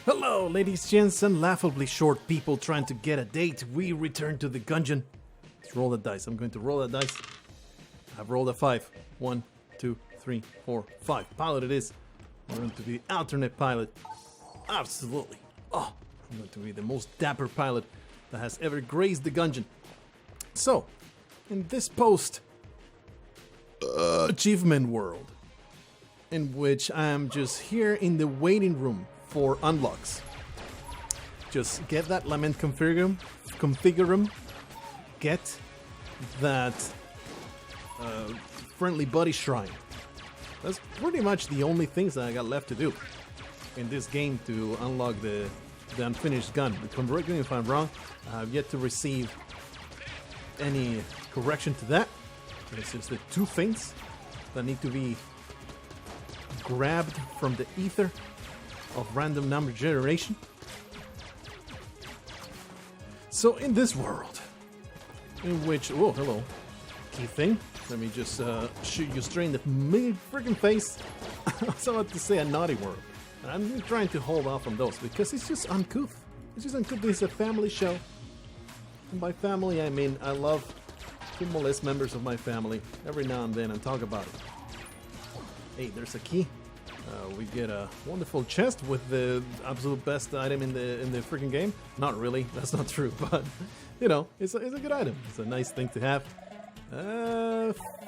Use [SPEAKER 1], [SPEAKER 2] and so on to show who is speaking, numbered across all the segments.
[SPEAKER 1] Hello, ladies, gents, and laughably short people trying to get a date. We return to the Gungeon. Let's roll the dice. I'm going to roll the dice. I've rolled a 5. 1, 2, 3, 4, 5. Pilot it is. I'm going to be the alternate pilot. Absolutely. Oh, I'm going to be the most dapper pilot that has ever grazed the Gungeon. So, in this post achievement world, in which I'm just here in the waiting room for unlocks. Just get that lament configurum, get that friendly buddy shrine. That's pretty much the only things that I got left to do in this game to unlock the unfinished gun. Correct me if I'm wrong, I have yet to receive any correction to that. It's just the two things that need to be grabbed from the ether of random number generation. So in this world, in which, oh hello, key thing. Let me just shoot you straight in the freaking face. I was about to say a naughty word. I'm trying to hold off on those because it's just uncouth. It's just uncouth. This is a family show. And by family, I mean I love to molest members of my family every now and then and talk about it. Hey, there's a key. We get a wonderful chest with the absolute best item in the freaking game. Not really, that's not true, but you know, it's a good item. It's a nice thing to have.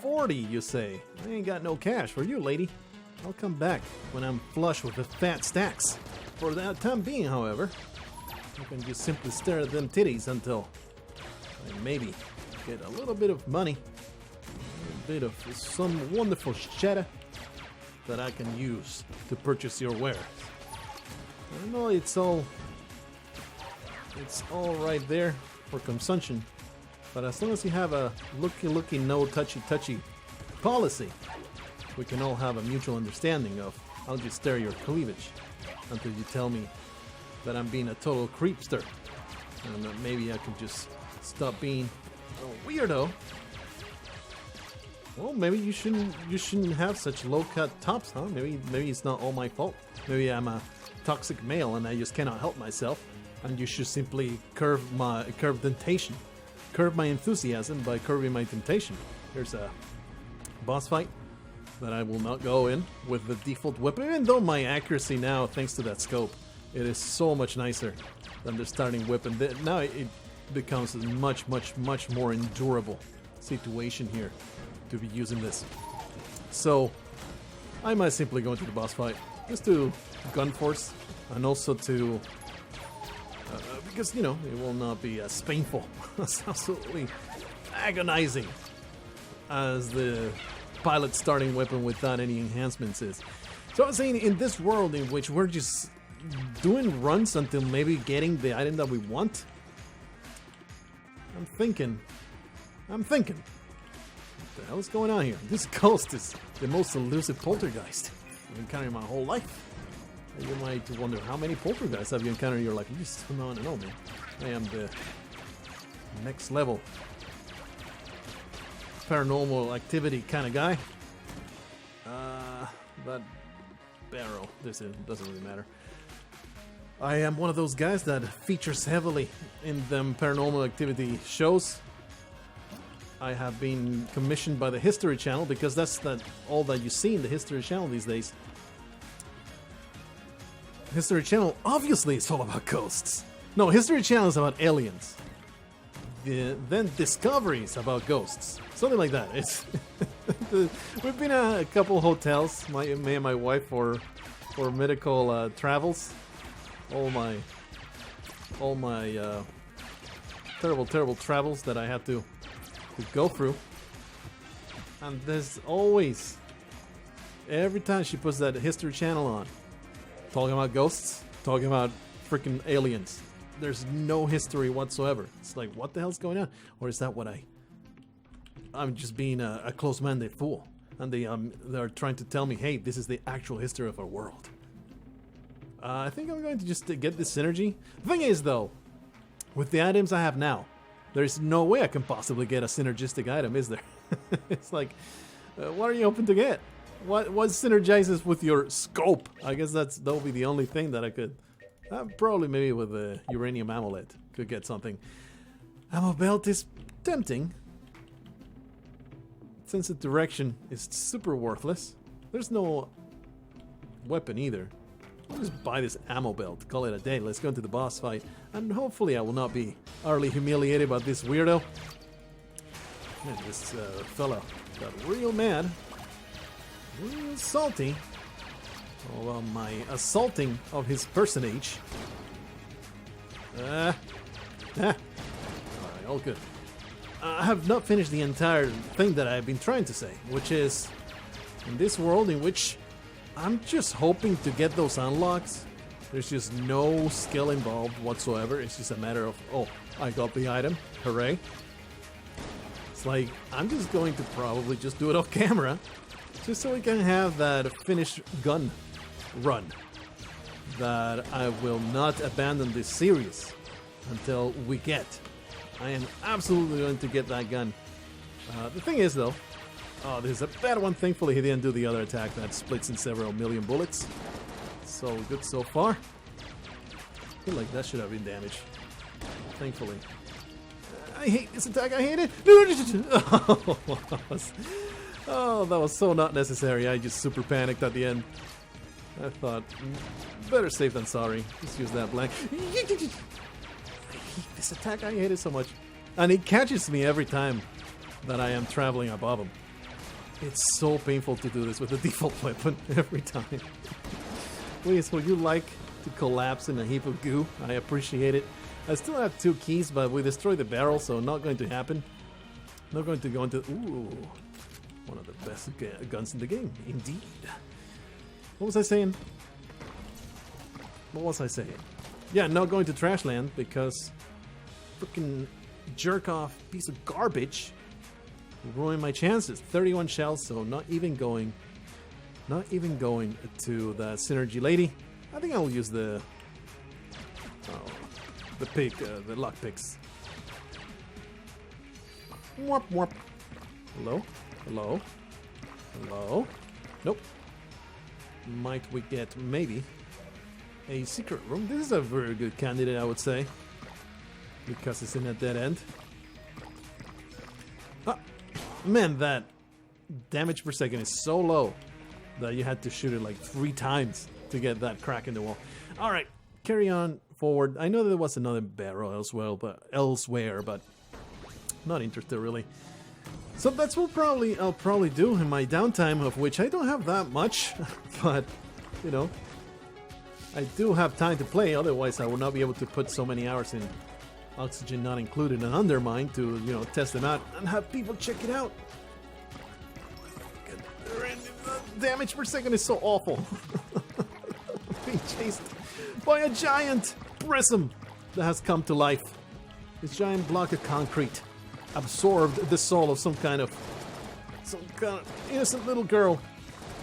[SPEAKER 1] 40, you say? I ain't got no cash for you, lady. I'll come back when I'm flush with the fat stacks. For that time being, however, you can just simply stare at them titties until I maybe get a little bit of money, a bit of some wonderful cheddar that I can use to purchase your wares. I know it's all right there for consumption, but as long as you have a looky, no touchy policy, we can all have a mutual understanding of I'll just stare your cleavage until you tell me that I'm being a total creepster, and that maybe I can just stop being a weirdo. Well, maybe you shouldn't have such low-cut tops, huh? Maybe it's not all my fault. Maybe I'm a toxic male and I just cannot help myself, and you should simply curb my enthusiasm by curbing my temptation. Here's a boss fight that I will not go in with the default weapon, even though my accuracy now, thanks to that scope, it is so much nicer than the starting weapon. Now it becomes a much more endurable situation here to be using this. So I might simply go into the boss fight just to gun force, and also to because, you know, it will not be as painful, as absolutely agonizing as the pilot starting weapon without any enhancements is. So I was saying, in this world in which we're just doing runs until maybe getting the item that we want, I'm thinking, what the hell is going on here? This ghost is the most elusive poltergeist I've encountered in my whole life. And you might wonder, how many poltergeists have you encountered in your life? You just don't know, man. I am the next level paranormal activity kind of guy. That barrel, doesn't really matter. I am one of those guys that features heavily in them paranormal activity shows. I have been commissioned by the History Channel because that's all that you see in the History Channel these days. History Channel obviously is all about ghosts. No, History Channel is about aliens. Then Discovery is about ghosts. Something like that. It's we've been at a couple hotels, me and my wife, for medical travels. All my terrible travels that I had to go through. And there's always, every time she puts that History Channel on, talking about ghosts, talking about freaking aliens, there's no history whatsoever. It's like, what the hell's going on? Or is that what I'm just being a close-minded fool, and they're trying to tell me, hey, this is the actual history of our world. I think I'm going to just get this synergy. The thing is, though, with the items I have now, there's no way I can possibly get a synergistic item, is there? It's like, what are you hoping to get? What synergizes with your scope? I guess that'll be the only thing that I Probably maybe with the uranium amulet could get something. Ammo belt is tempting. Since the direction is super worthless. There's no weapon either. I'll just buy this ammo belt. Call it a day. Let's go into the boss fight. And hopefully I will not be utterly humiliated by this weirdo. Man, this fella got real mad. Real salty. Over my assaulting of his personage. Alright, all good. I have not finished the entire thing that I've been trying to say, which is, in this world in which I'm just hoping to get those unlocks, there's just no skill involved whatsoever. It's just a matter of, oh, I got the item, hooray. It's like, I'm just going to probably just do it off camera, just so we can have that finished gun run. That I will not abandon this series until we get. I am absolutely going to get that gun. The thing is, though, oh, this is a bad one. Thankfully, he didn't do the other attack that splits in several million bullets. So good so far. I feel like that should have been damage. Thankfully. I hate this attack. I hate it. Oh, that was so not necessary. I just super panicked at the end. I thought, better safe than sorry. Just use that blank. This attack, I hate it so much. And it catches me every time that I am traveling above him. It's so painful to do this with the default weapon every time. Please, would you like to collapse in a heap of goo? I appreciate it. I still have 2 keys, but we destroyed the barrel, so not going to happen. Not going to go into... Ooh, one of the best guns in the game, indeed. What was I saying? What was I saying? Yeah, not going to Trashland because freaking jerk-off piece of garbage ruined my chances. 31 shells, so not even going to the synergy lady. I think I'll use the lock picks. Warp, warp. Hello, hello, hello. Nope. Might we get maybe a secret room? This is a very good candidate, I would say, because it's in a dead end. Ah, man, that damage per second is so low that you had to shoot it like 3 times to get that crack in the wall. All right, carry on forward. I know there was another barrel elsewhere, but not interested really. So that's what I'll probably do in my downtime, of which I don't have that much, but you know, I do have time to play. Otherwise, I would not be able to put so many hours in Oxygen Not Included and Undermine to, you know, test them out and have people check it out. The damage per second is so awful. Being chased by a giant prism that has come to life. This giant block of concrete absorbed the soul of some kind of innocent little girl.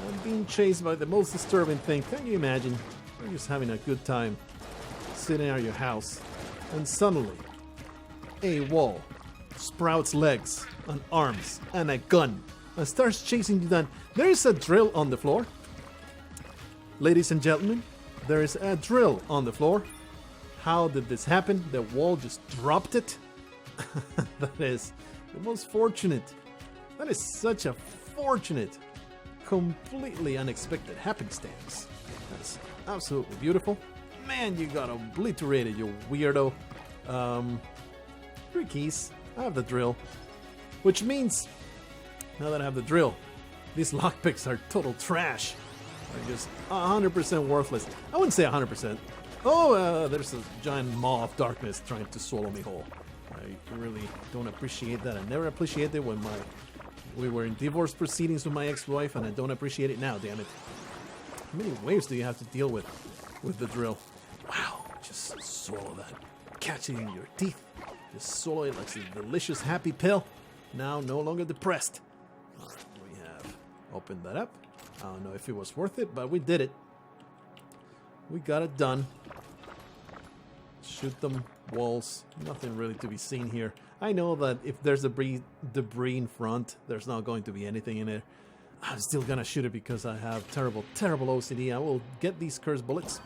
[SPEAKER 1] And being chased by the most disturbing thing. Can you imagine? You're just having a good time sitting at your house, and suddenly a wall sprouts legs and arms and a gun and starts chasing you down. There is a drill on the floor. Ladies and gentlemen, there is a drill on the floor. How did this happen? The wall just dropped it. That is the most fortunate. That is such a fortunate, completely unexpected happenstance. That's absolutely beautiful. Man, you got obliterated, you weirdo. 3 keys. I have the drill. Which means, now that I have the drill, these lockpicks are total trash. They're just 100% worthless. I wouldn't say 100%. Oh, there's a giant maw of darkness trying to swallow me whole. I really don't appreciate that. I never appreciated it when we were in divorce proceedings with my ex-wife, and I don't appreciate it now, damn it. How many waves do you have to deal with the drill? Wow, just swallow that. Catch it in your teeth. Just swallow it like a delicious happy pill. Now no longer depressed. Alright, we have opened that up. I don't know if it was worth it, but we did it. We got it done. Shoot them, walls. Nothing really to be seen here. I know that if there's debris in front, there's not going to be anything in it. I'm still gonna shoot it because I have terrible, terrible OCD. I will get these cursed bullets.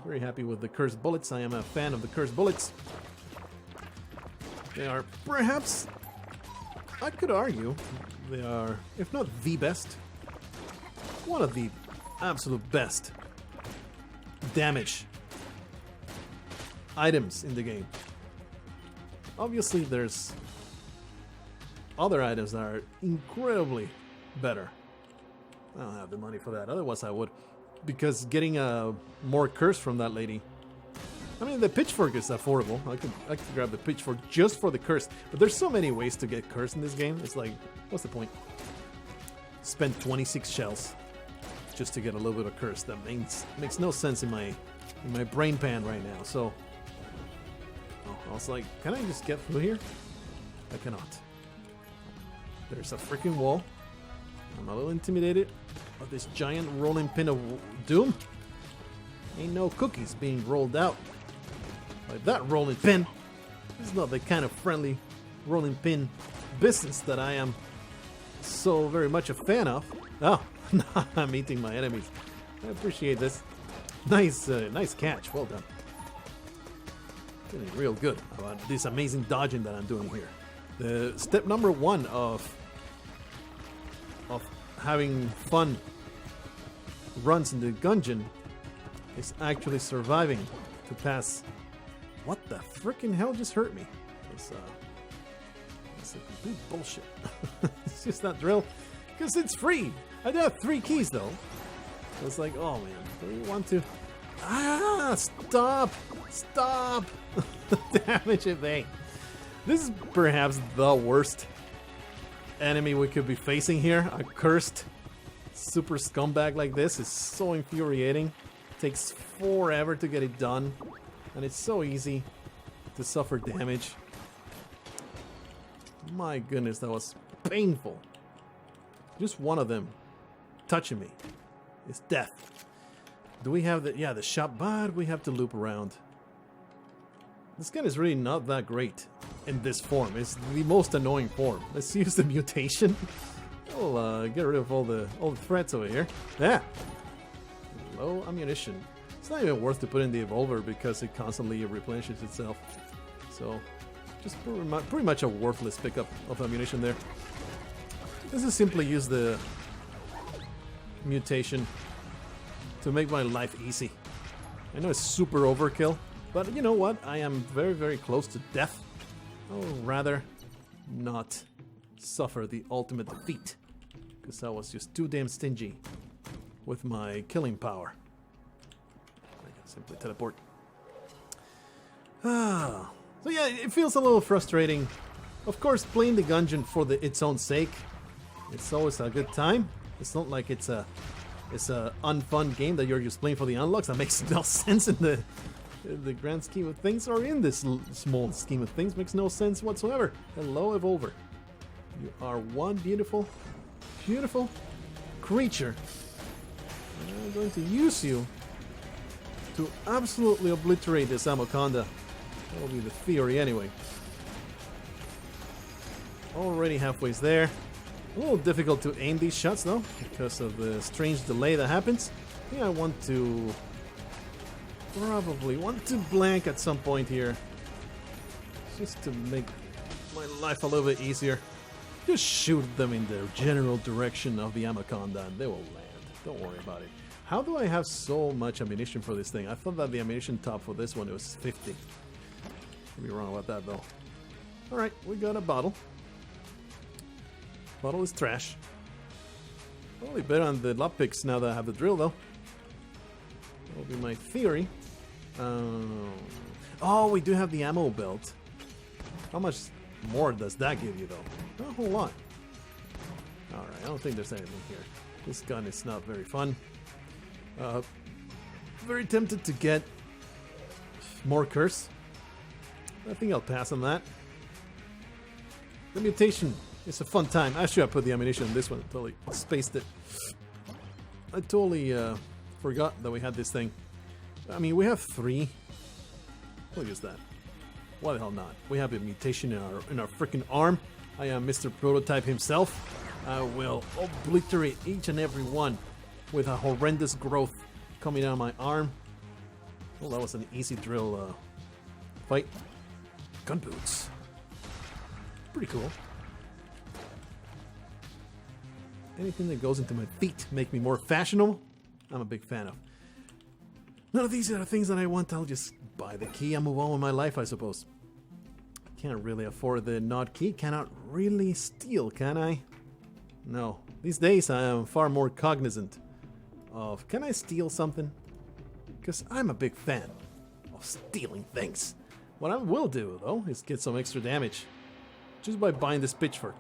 [SPEAKER 1] Very happy with the cursed bullets. I am a fan of the cursed bullets. They are perhaps, I could argue, they are, if not the best, one of the absolute best damage items in the game. Obviously, there's other items that are incredibly better. I don't have the money for that, otherwise I would. Because getting more curse from that lady. I mean, the pitchfork is affordable. I could grab the pitchfork just for the curse. But there's so many ways to get curse in this game. It's like, what's the point? Spend 26 shells just to get a little bit of curse. That makes no sense in my brain pan right now. So I was like, can I just get through here? I cannot. There's a freaking wall. I'm a little intimidated of this giant rolling pin of doom. Ain't no cookies being rolled out by that rolling pin. This is not the kind of friendly rolling pin business that I am so very much a fan of. Oh, I'm eating my enemies. I appreciate this. Nice catch. Well done. Feeling real good about this amazing dodging that I'm doing here. The step number 1 of having fun runs in the Gungeon is actually surviving to pass. What the freaking hell just hurt me? It's a complete bullshit. It's just that drill because it's free. I do have 3 keys though. So it's like, oh man, do you want to? Stop! Damage evade. This is perhaps the worst enemy we could be facing here. A cursed super scumbag like this is so infuriating. It takes forever to get it done, and it's so easy to suffer damage. My goodness, that was painful. Just one of them touching me is death. Do we have the shop? But we have to loop around. This gun is really not that great in this form. It's the most annoying form. Let's use the mutation. We'll get rid of all the threats over here. Yeah. Low ammunition. It's not even worth to put in the evolver because it constantly replenishes itself. So, just pretty much a worthless pickup of ammunition there. Let's just simply use the mutation to make my life easy. I know it's super overkill, but you know what? I am very, very close to death. I would rather not suffer the ultimate defeat, because I was just too damn stingy with my killing power. I can simply teleport. So yeah, it feels a little frustrating. Of course, playing the Gungeon for its own sake, it's always a good time. It's not like it's a unfun game that you're just playing for the unlocks. That makes no sense in the grand scheme of things, or in this small scheme of things. Makes no sense whatsoever. Hello, Evolver. You are one beautiful, beautiful creature. And I'm going to use you to absolutely obliterate this Amaconda. That will be the theory anyway. Already halfway there. A little difficult to aim these shots though, because of the strange delay that happens. I think I probably want to blank at some point here, just to make my life a little bit easier. Just shoot them in the general direction of the Amaconda and they will land. Don't worry about it. How do I have so much ammunition for this thing? I thought that the ammunition top for this one was 50. Could be wrong about that though. Alright, we got a bottle. Bottle is trash. Probably better on the lockpicks now that I have the drill though. That will be my theory. Oh, we do have the ammo belt. How much more does that give you though? Not a whole lot. Alright, I don't think there's anything here. This gun is not very fun. Very tempted to get more curse. I think I'll pass on that. The mutation is a fun time. Actually, I put the ammunition in this one. I totally spaced it. I totally forgot that we had this thing. I mean, we have 3. Look at that. Why the hell not? We have a mutation in our freaking arm. I am Mr. Prototype himself. I will obliterate each and every one with a horrendous growth coming out of my arm. Well, that was an easy drill fight. Gun boots. Pretty cool. Anything that goes into my feet make me more fashionable, I'm a big fan of. None of these are the things that I want. I'll just buy the key and move on with my life, I suppose. Can't really afford the not key. Cannot really steal, can I? No. These days I am far more cognizant of, can I steal something? Because I'm a big fan of stealing things. What I will do, though, is get some extra damage. Just by buying this pitchfork.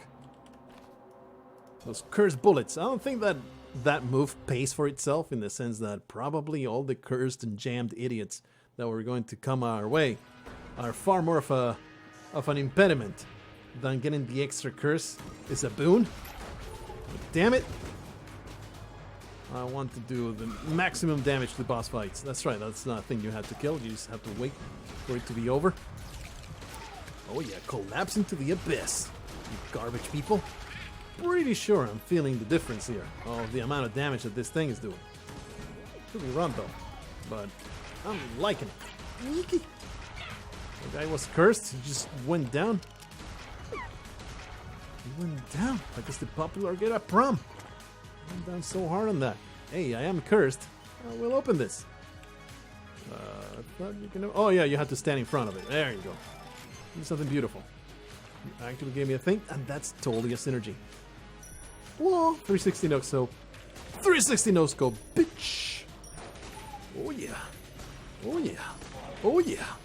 [SPEAKER 1] Those cursed bullets. I don't think that that move pays for itself, in the sense that probably all the cursed and jammed idiots that were going to come our way are far more of an impediment than getting the extra curse is a boon. But damn it. I want to do the maximum damage to the boss fights. That's right, that's not a thing you have to kill. You just have to wait for it to be over. Oh yeah, collapse into the abyss, you garbage people. Pretty sure I'm feeling the difference here of the amount of damage that this thing is doing. Could be wrong though, but I'm liking it. Yeeky. The guy was cursed, he just went down. He went down like it's the popular get a prom. Went down so hard on that. Hey, I am cursed. We'll open this. I thought you can. Oh yeah, you have to stand in front of it. There you go. Do something beautiful. You actually gave me a thing, and that's totally a synergy. Whoa, 360 no scope. 360 no scope, bitch. Oh yeah. Oh yeah. Oh yeah.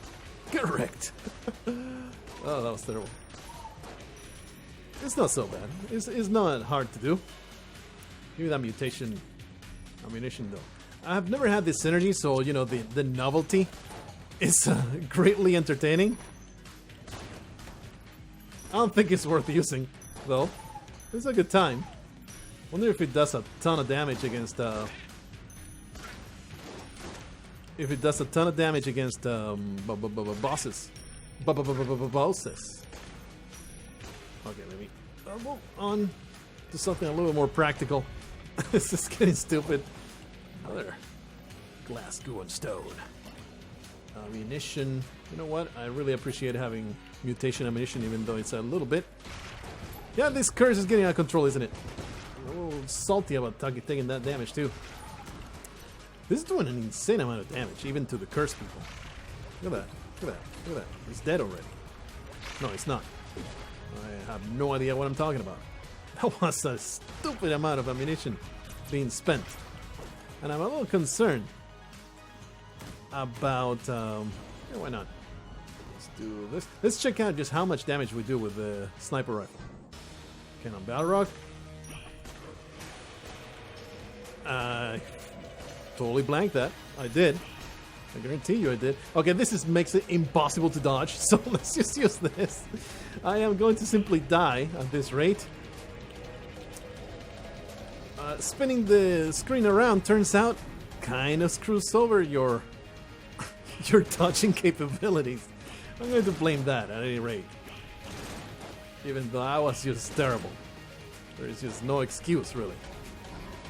[SPEAKER 1] Correct. Oh, that was terrible. It's not so bad. It's not hard to do. Give me that mutation ammunition though. I've never had this synergy, so you know the novelty is greatly entertaining. I don't think it's worth using though. It's a good time. Wonder if it does a ton of damage against bosses. Bosses. Okay, let me move on to something a little bit more practical. This is getting stupid. Another glass, goo, and stone. Ammunition. You know what? I really appreciate having mutation ammunition, even though it's a little bit. Yeah, this curse is getting out of control, isn't it? I'm a little salty about taking that damage too. This is doing an insane amount of damage, even to the cursed people. Look at that. Look at that. Look at that. He's dead already. No, he's not. I have no idea what I'm talking about. That was a stupid amount of ammunition being spent. And I'm a little concerned about... yeah, why not? Let's do this. Let's check out just how much damage we do with the sniper rifle. Okay, on Blargh. Totally blanked that. I did. I guarantee you I did. Okay, this makes it impossible to dodge, so let's just use this. I am going to simply die at this rate. Spinning the screen around turns out kind of screws over your dodging capabilities. I'm going to blame that at any rate. Even though I was just terrible. There is just no excuse, really.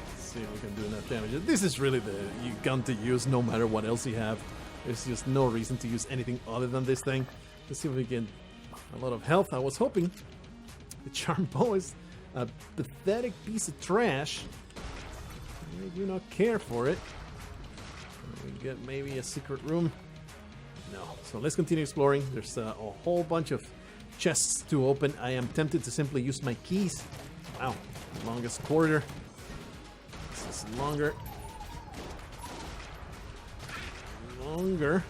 [SPEAKER 1] Let's see if we can do enough damage. This is really the gun to use no matter what else you have. There's just no reason to use anything other than this thing. Let's see if we get a lot of health. I was hoping the charm bow is a pathetic piece of trash. I do not care for it. We get maybe a secret room. No. So let's continue exploring. There's a whole bunch of chests to open. I am tempted to simply use my keys. Wow. Longest corridor. This is longer. Longer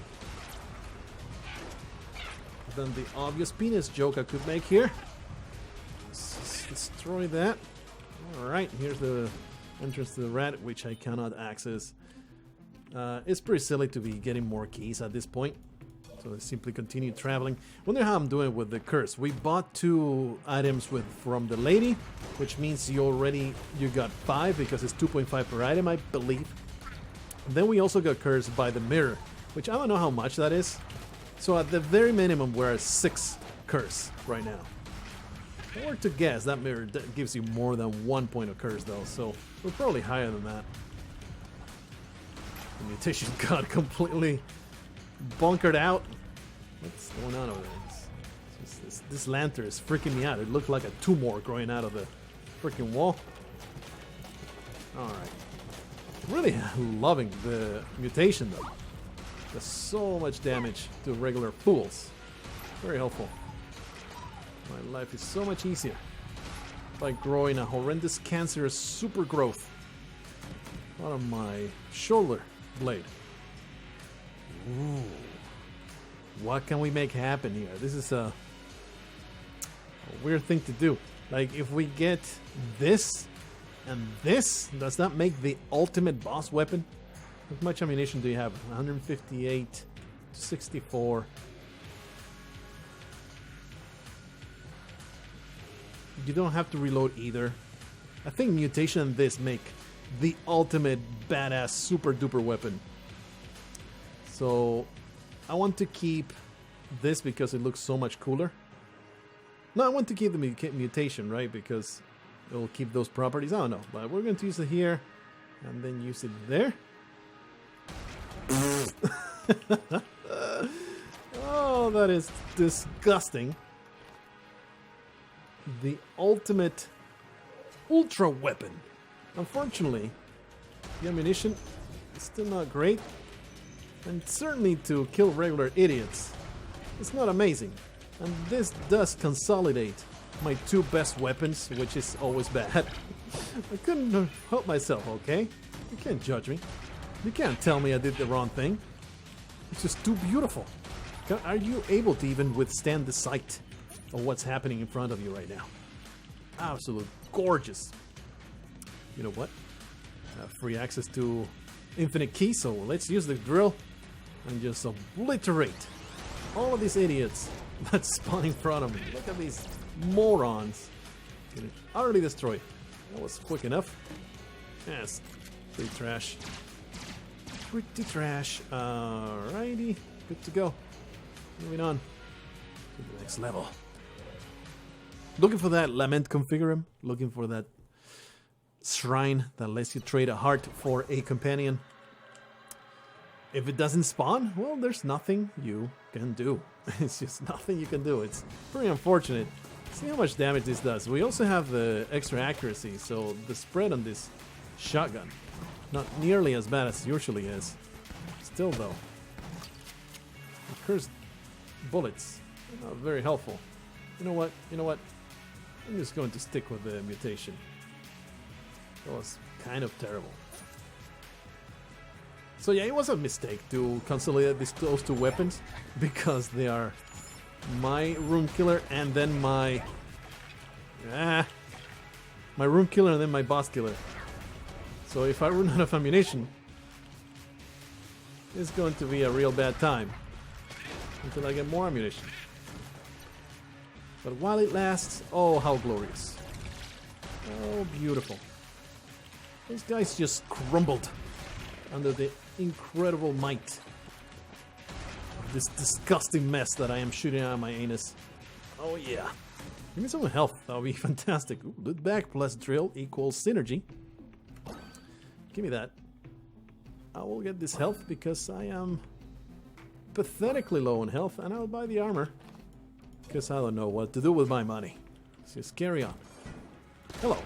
[SPEAKER 1] than the obvious penis joke I could make here. Let's destroy that. Alright, here's the entrance to the rat, which I cannot access. It's pretty silly to be getting more keys at this point. So let's simply continue traveling. Wonder how I'm doing with the curse. We bought 2 items from the lady, which means you got 5 because it's 2.5 per item, I believe. And then we also got cursed by the mirror, which I don't know how much that is. So at the very minimum, we're at 6 curse right now. If I were to guess, that mirror gives you more than 1 point of curse though, so we're probably higher than that. The mutation got completely bunkered out. What's going on over there? This lantern is freaking me out. It looked like a tumor growing out of the freaking wall. Alright. Really loving the mutation though. Does so much damage to regular fools. Very helpful. My life is so much easier by growing a horrendous cancerous super growth out of my shoulder blade. Ooh. What can we make happen here? This is a weird thing to do. Like, if we get this and this, does that make the ultimate boss weapon? How much ammunition do you have? 158, 64. You don't have to reload either. I think mutation and this make the ultimate badass super duper weapon. So I want to keep this because it looks so much cooler. No, I want to keep the mutation, right? Because it will keep those properties. I don't know, but we're going to use it here and then use it there. Oh, that is disgusting. The ultimate ultra weapon. Unfortunately, the ammunition is still not great. And certainly to kill regular idiots, it's not amazing. And this does consolidate my two best weapons, which is always bad. I couldn't help myself, okay? You can't judge me. You can't tell me I did the wrong thing. It's just too beautiful. Are you able to even withstand the sight of what's happening in front of you right now? Absolute gorgeous. You know what? Free access to infinite keys, so let's use the drill and just obliterate all of these idiots that spawn in front of me. Look at these morons. Utterly destroyed. That was quick enough. Yes, pretty trash. Pretty trash. Alrighty, good to go. Moving on to the next level. Looking for that Lament Configurum. Looking for that shrine that lets you trade a heart for a companion. If it doesn't spawn, well, there's nothing you can do. It's just nothing you can do. It's pretty unfortunate. See how much damage this does. We also have the extra accuracy, so the spread on this shotgun, not nearly as bad as it usually is. Still though, the cursed bullets are not very helpful. You know what? I'm just going to stick with the mutation. That was kind of terrible. So yeah, it was a mistake to consolidate those two weapons because they are my room killer and then my room killer and then my boss killer. So if I run out of ammunition, it's going to be a real bad time until I get more ammunition. But while it lasts, oh how glorious. Oh beautiful. Those guys just crumbled under the incredible might of this disgusting mess that I am shooting out of my anus. Oh yeah. Give me some health, that would be fantastic. Ooh, loot back plus drill equals synergy. Give me that. I will get this health because I am pathetically low on health, and I'll buy the armor because I don't know what to do with my money. Let's just carry on. Hello,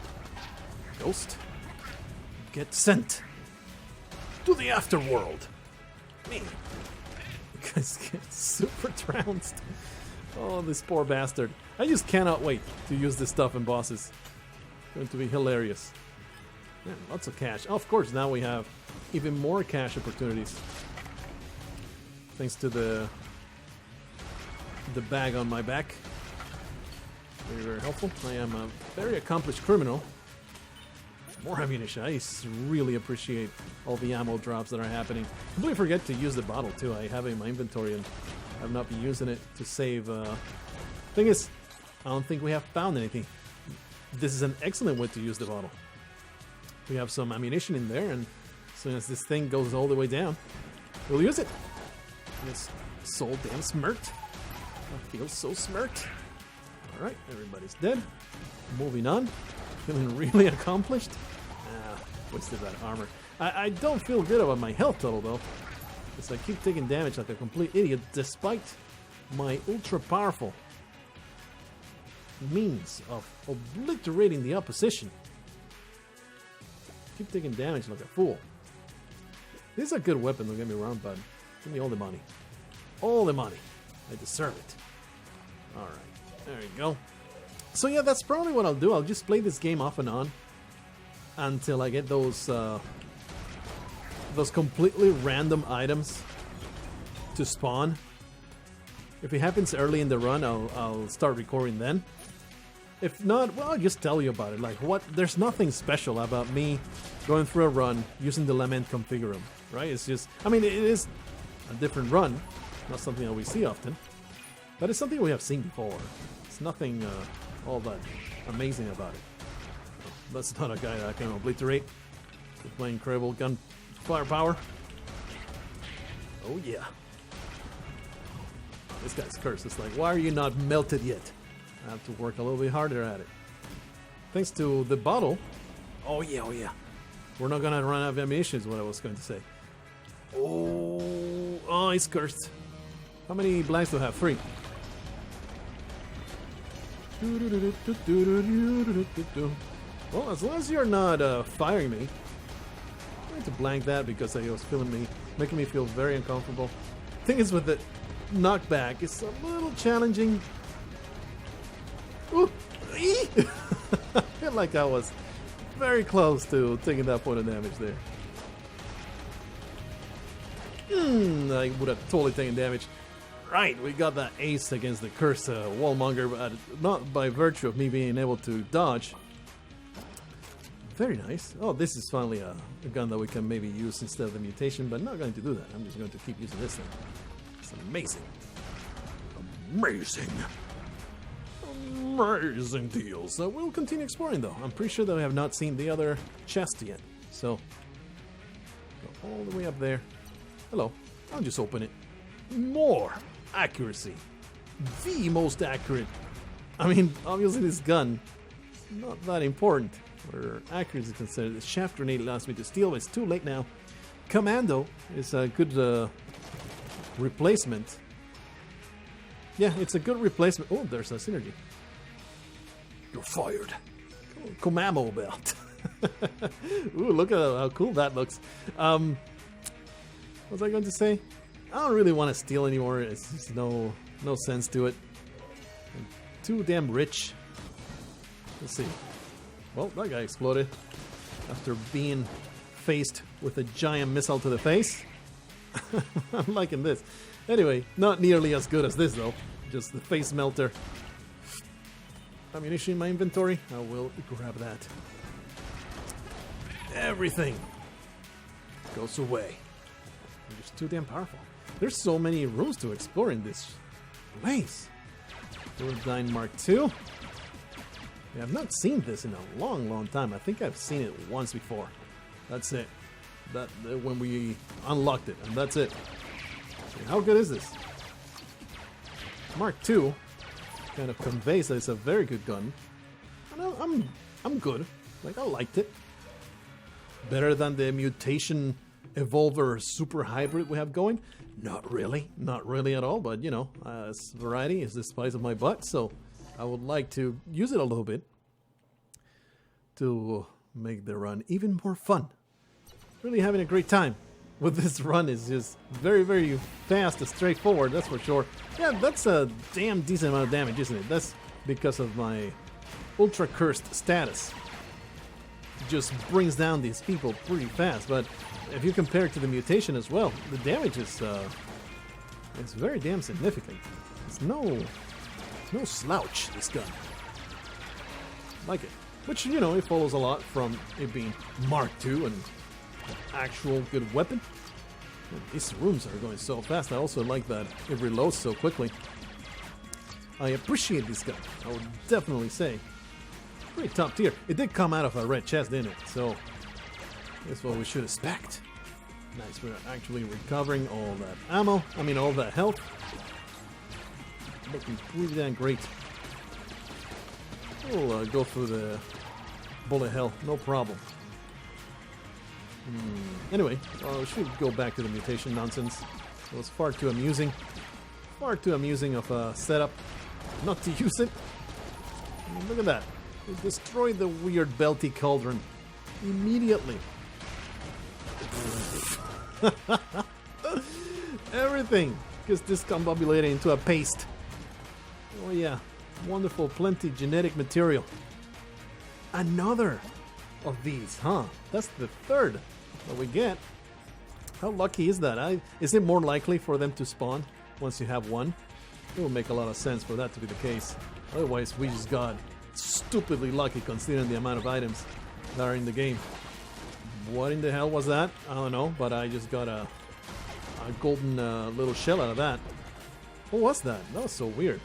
[SPEAKER 1] ghost. Get sent to the afterworld. Me. You guys get super trounced. Oh, this poor bastard. I just cannot wait to use this stuff in bosses. It's going to be hilarious. Yeah, lots of cash. Oh, of course, now we have even more cash opportunities. Thanks to the bag on my back. Very, very helpful. I am a very accomplished criminal. More ammunition. I really appreciate all the ammo drops that are happening. I completely forget to use the bottle too. I have it in my inventory and I've not been using it to save. Thing is, I don't think we have found anything. This is an excellent way to use the bottle. We have some ammunition in there, and as soon as this thing goes all the way down, we'll use it. It's so damn smirked. I feel so smirked. Alright, everybody's dead. Moving on. Feeling really accomplished. Wasted that armor. I don't feel good about my health total though. as I keep taking damage like a complete idiot, despite my ultra powerful means of obliterating the opposition. Keep taking damage like a fool. This is a good weapon, don't get me wrong, but give me all the money. All the money. I deserve it. Alright, there you go. So yeah, that's probably what I'll do. I'll just play this game off and on until I get those completely random items to spawn. If it happens early in the run, I'll start recording then. If not, well, I'll just tell you about it. Like, what? There's nothing special about me going through a run using the Lament Configurum, right? It's just, I mean, it is a different run, not something that we see often, but it's something we have seen before. It's nothing all that amazing about it. That's not a guy that I can obliterate with my incredible gun firepower. Oh yeah. This guy's cursed. It's like, why are you not melted yet? I have to work a little bit harder at it. Thanks to the bottle. Oh yeah, oh yeah. We're not gonna run out of ammunition is what I was going to say. Oh, he's cursed. How many blanks do I have? 3. Well, as long as you're not firing me. I'm going to blank that because it was making me feel very uncomfortable. Thing is with the knockback, it's a little challenging. Ooh. I feel like I was very close to taking that point of damage there. I would have totally taken damage. Right, we got that ace against the cursed wallmonger, but not by virtue of me being able to dodge. Very nice. Oh, this is finally a gun that we can maybe use instead of the mutation, but I'm not going to do that. I'm just going to keep using this thing. It's amazing. Amazing. Amazing deals. So we'll continue exploring though. I'm pretty sure that I have not seen the other chest yet. So, go all the way up there. Hello. I'll just open it. More accuracy. The most accurate. I mean, obviously this gun is not that important where accuracy is concerned. The shaft grenade allows me to steal, but it's too late now. Commando is a good replacement. Yeah, it's a good replacement. Oh, there's a synergy. You're fired. Commando belt. Ooh, look at how cool that looks. What was I going to say? I don't really want to steal anymore. It's just no sense to it. I'm too damn rich. Let's see. Well, that guy exploded after being faced with a giant missile to the face. I'm liking this. Anyway, not nearly as good as this though. Just the face melter. Ammunition in my inventory. I will grab that. Everything goes away. I'm just too damn powerful. There's so many rooms to explore in this place. Dine Mark II. Yeah, I've not seen this in a long time. I think I've seen it once before. That's it. That when we unlocked it, and that's it. How good is this? Mark II kind of conveys that it's a very good gun. And I'm good. Like, I liked it. Better than the mutation evolver super hybrid we have going? Not really. Not really at all, but you know, variety is the spice of my butt, so I would like to use it a little bit to make the run even more fun. Really having a great time with this run. Is just very fast and straightforward, that's for sure. Yeah, that's a damn decent amount of damage, isn't it? That's because of my ultra cursed status. It just brings down these people pretty fast, but if you compare it to the mutation as well, the damage is it's very damn significant. It's no slouch, this gun. Like it. Which, you know, it follows a lot from it being Mark II and an actual good weapon. Man, these rooms are going so fast. I also like that it reloads so quickly. I appreciate this gun, I would definitely say. Pretty top tier. It did come out of a red chest, didn't it? So that's what we should expect. Nice, we're actually recovering all that ammo. I mean, all that health. Looking pretty damn great. We'll go through the bullet hell, no problem. Anyway, we should go back to the mutation nonsense. It was far too amusing. Far too amusing of a setup not to use it. Look at that. It destroyed the weird belty cauldron immediately. Everything gets discombobulated into a paste. Oh yeah, wonderful, plenty genetic material. Another of these, huh? That's the third that we get. How lucky is that? Is it more likely for them to spawn once you have one? It will make a lot of sense for that to be the case. Otherwise, we just got stupidly lucky considering the amount of items that are in the game. What in the hell was that? I don't know, but I just got a golden little shell out of that. What was that? That was so weird.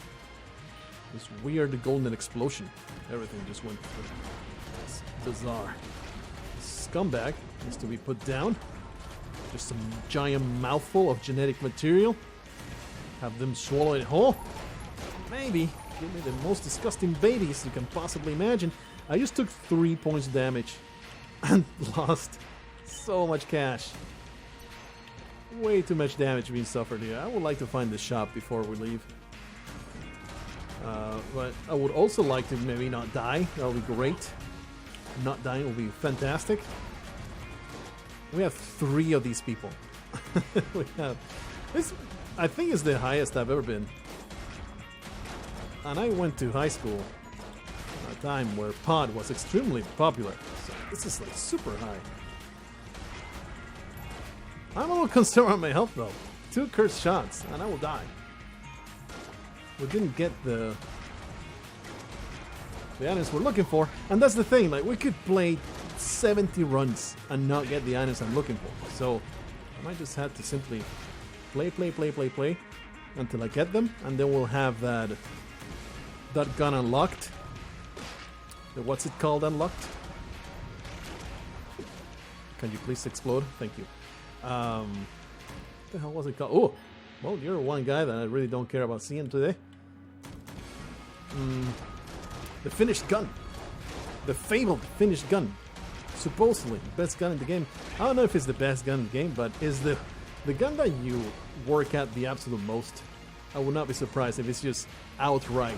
[SPEAKER 1] This weird golden explosion. Everything just went through. It's bizarre. Scumbag needs to be put down. Just some giant mouthful of genetic material. Have them swallow it whole. Maybe. Give me the most disgusting babies you can possibly imagine. I just took 3 points damage and lost so much cash. Way too much damage being suffered here. I would like to find the shop before we leave. But I would also like to maybe not die. That would be great. Not dying would be fantastic. We have 3 of these people. We have this. I think is the highest I've ever been. And I went to high school at a time where pod was extremely popular. So this is like super high. I'm a little concerned about my health though. 2 cursed shots and I will die. We didn't get the items we're looking for. And that's the thing, like we could play 70 runs and not get the items I'm looking for. So I might just have to simply play until I get them, and then we'll have that gun unlocked. What's it called unlocked? Can you please explode? Thank you. What the hell was it called? Oh, well, you're one guy that I really don't care about seeing today. The finished gun. The fabled finished gun. Supposedly the best gun in the game. I don't know if it's the best gun in the game, but is the gun that you work at the absolute most. I would not be surprised if it's just outright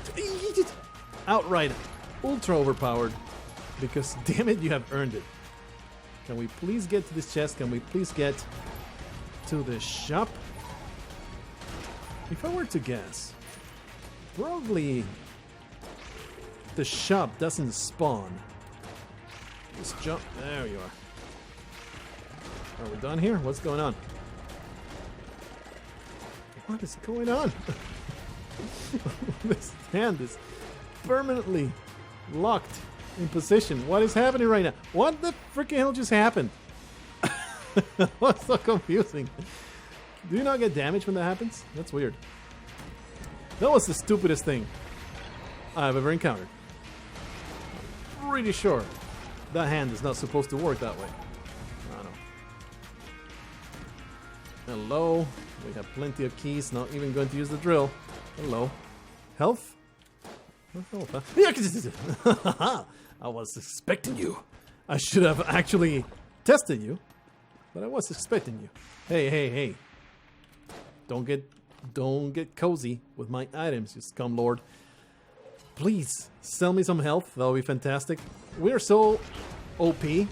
[SPEAKER 1] ultra overpowered, because damn it, you have earned it. Can we please get to this chest? Can we please get to the shop? If I were to guess, probably the shop doesn't spawn. Just jump. There you are. Are we done here? What's going on? What is going on? This hand is permanently locked in position. What is happening right now? What the freaking hell just happened? What's so confusing? Do you not get damage when that happens? That's weird. That was the stupidest thing I've ever encountered. I'm pretty sure that hand is not supposed to work that way. I don't know. Hello. We have plenty of keys. Not even going to use the drill. Hello. Health? No health, huh? I was expecting you. I should have actually tested you, but I was expecting you. Hey. Don't get cozy with my items, you scum lord. Please sell me some health. That'll be fantastic. We're so OP,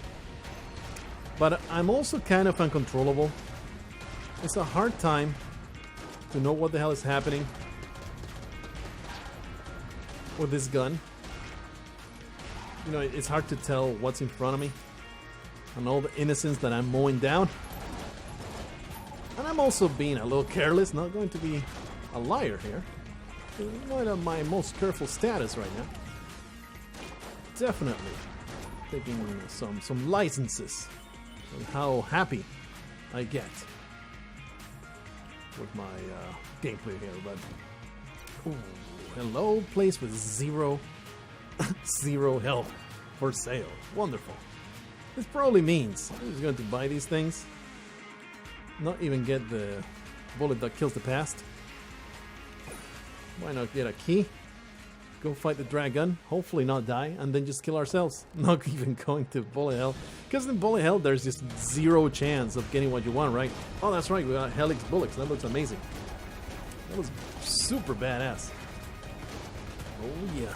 [SPEAKER 1] but I'm also kind of uncontrollable. It's a hard time to know what the hell is happening with this gun. You know, it's hard to tell what's in front of me and all the innocents that I'm mowing down. And I'm also being a little careless, not going to be a liar here. Not on my most careful status right now. Definitely taking some licenses on how happy I get with my gameplay here, but ooh, hello, place with zero health for sale. Wonderful. This probably means I'm just going to buy these things, not even get the bullet that kills the past. Why not get a key? go fight the dragon, hopefully not die, and then just kill ourselves. Not even going to bullet hell. Because in bullet hell, there's just zero chance of getting what you want, right? Oh, that's right, we got helix bullets. That looks amazing. That was super badass. Oh, yeah.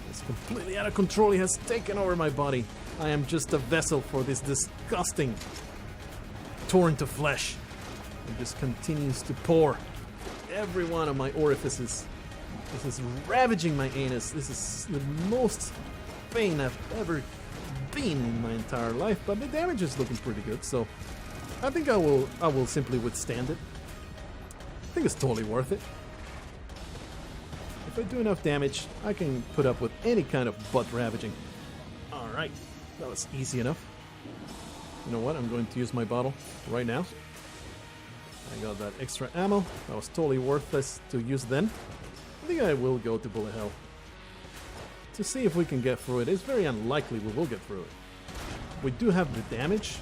[SPEAKER 1] It's completely out of control. He has taken over my body. I am just a vessel for this disgusting torrent of flesh. It just continues to pour every one of my orifices. This is ravaging my anus. This is the most pain I've ever been in my entire life, but the damage is looking pretty good, so I think I will simply withstand it. I think it's totally worth it. If I do enough damage, I can put up with any kind of butt ravaging. Alright, that was easy enough. You know what, I'm going to use my bottle right now. I got that extra ammo. That was totally worthless to use then. I think I will go to bullet hell to see if we can get through it. It's very unlikely we will get through it. We do have the damage.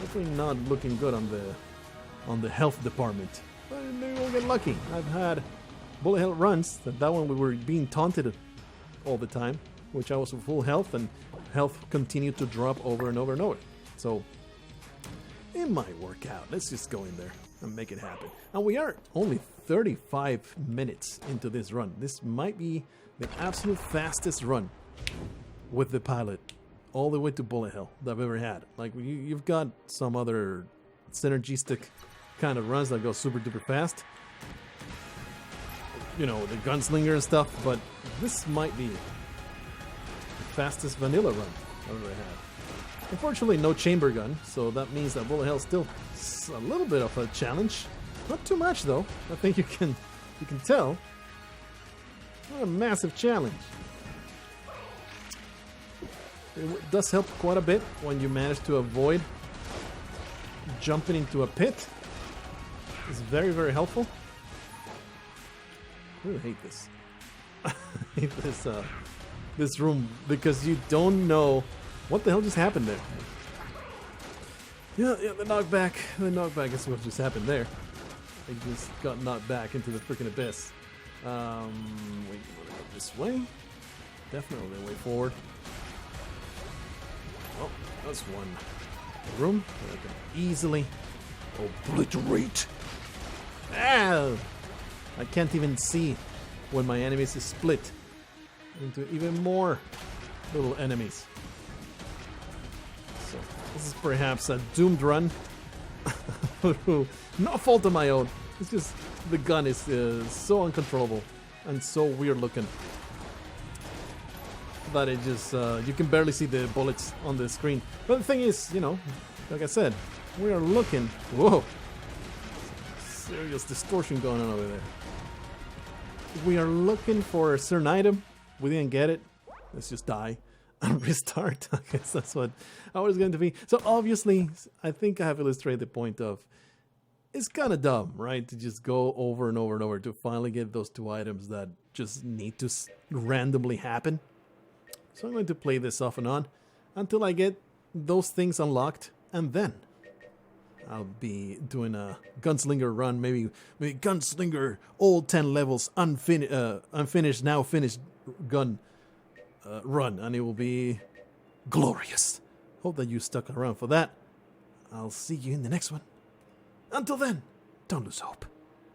[SPEAKER 1] Definitely not looking good on the health department. But maybe we'll get lucky. I've had bullet hell runs. That one we were being taunted all the time, which I was full health, and health continued to drop over and over and over. So it might work out. Let's just go in there and make it happen. And we are only 35 minutes into this run. This might be the absolute fastest run with the pilot all the way to bullet hell that I've ever had. Like, you've got some other synergistic kind of runs that go super duper fast. You know, the gunslinger and stuff, but this might be the fastest vanilla run I've ever had. Unfortunately, no chamber gun, so that means that bullet hell still a little bit of a challenge. Not too much though. I think you can tell. Not a massive challenge. It does help quite a bit when you manage to avoid jumping into a pit. It's very, very helpful. I really hate this. I hate this room because you don't know what the hell just happened there. Yeah, the knockback. The knockback is what just happened there. I just got knocked back into the freaking abyss. Wait, you wanna go this way? Definitely the way forward. Oh, that's one room that I can easily obliterate. Ah! I can't even see when my enemies is split into even more little enemies. So this is perhaps a doomed run. No fault of my own. It's just the gun is so uncontrollable and so weird looking that it just you can barely see the bullets on the screen. But the thing is, you know, like I said, we are looking. Whoa! Serious distortion going on over there. We are looking for a certain item. We didn't get it. Let's just die and restart. I guess that's what I was going to be. So obviously, I think I have illustrated the point of it's kind of dumb, right? To just go over and over and over to finally get those two items that just need to randomly happen. So I'm going to play this off and on until I get those things unlocked, and then I'll be doing a gunslinger run, maybe gunslinger all 10 levels unfinished, now finished gun run, and it will be glorious. Hope that you stuck around for that. I'll see you in the next one. Until then, don't lose hope.